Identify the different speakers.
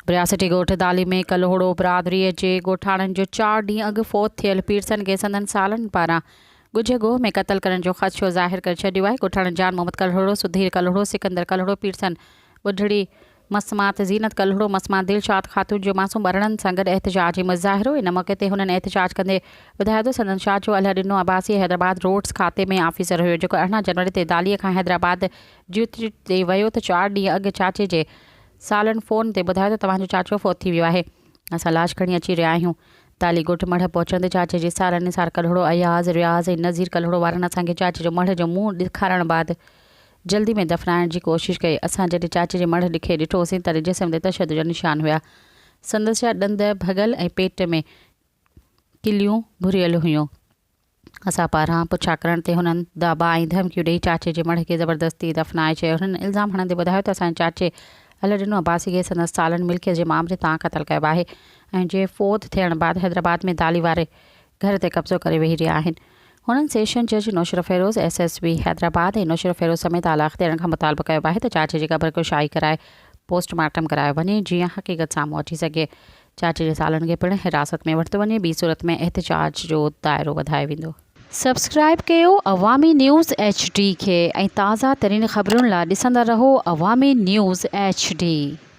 Speaker 1: रियासती ॻोठ दाली में कल्होड़ो बिरादरीअ जे ॻोठाणनि जो 4 ॾींहं अॻु फ़ौत थियल पीरसन खे संदन सालनि पारां ॻुझे गोह में क़तल करण जो ख़दशो ज़ाहिर करे छॾियो आहे। ॻोठाणनि जान मोहम्मद कल्होड़ो, सुधीर कल्होड़ो, सिकंदर कल्होड़ो, पीरसन ॿुढड़ी मसमात ज़ीनत कल्होड़ो, मसमात दिलशाद ख़ातून जो मासूम ॿारड़नि सां गॾु एहतजाज जी मुज़ाहिरो। इन मौक़े ते हुननि एहतजाज कंदे ॿुधायो त संदन शाह जो अलिया ॾिनो अब्बासी हैदराबाद रोड्स खाते में आफ़ीसर हुयो, जेको 18 जनवरी ते दालीअ खां हैदराबाद ड्यूटी ते वियो त 4 ॾींहं अॻु चाचे जे सालनि फ़ोन ते ॿुधायो त तव्हांजो चाचो फ़ौत थी वियो आहे, असां लाश खणी अची रहिया आहियूं। दाली ॻोठ मढ़ पहुचंदे चाचे जे सालनि निसार कल्होड़ो, अयाज़, रियाज़ ऐं नज़ीर कल्होड़ो वारनि असांखे चाचे जो मढ़ जो मुंहुं ॾेखारण बाद जल्दी में दफ़नाइण जी कोशिशि कई। असां जॾहिं चाचे जे मढ़ ॾिखे ॾिठोसीं तॾहिं जिस्म ते तशद जा निशान हुया। संदसि जा ॾंद भॻल ऐं पेट में किलियूं भुरियल हुयूं। असां पारां पुछा करण ते हुननि दाबा ऐं धमकियूं ॾेई चाचे जे मढ़ खे ज़बरदस्ती दफ़नाए चयो। हुननि इल्ज़ाम हणंदे ॿुधायो त असांजे चाचे अल ॾिनो अब्बासी खे संदसि सालनि मिल्कियत जे मामले तां क़तल कयो आहे ऐं जे फ़ौत थियण बाद हैदराबाद में दाली वारे घर ते कब्ज़ो करे वेही रहिया आहिनि। हुननि सेशन जज नौशर फ़िरोज़, SSB हैदराबाद ऐं नौशर फ़िरोज़ समेत आला अख़्तियारनि खां मुतालबो कयो आहे त चाचे जी क़ब्र खे शाही कराए पोस्टमार्टम करायो वञे, जीअं हक़ीक़त साम्हूं अची सघे। चाचे जे सालनि खे पिणु हिरासत में वरितो वञे, ॿी सूरत में एहतजाज जो दाइरो वधायो वेंदो। सब्सक्राइब कयो अवामी न्यूज़ HD खे ऐं ताज़ा तरीन ख़बरुनि लाइ ॾिसंदा रहो अवामी न्यूज़ HD।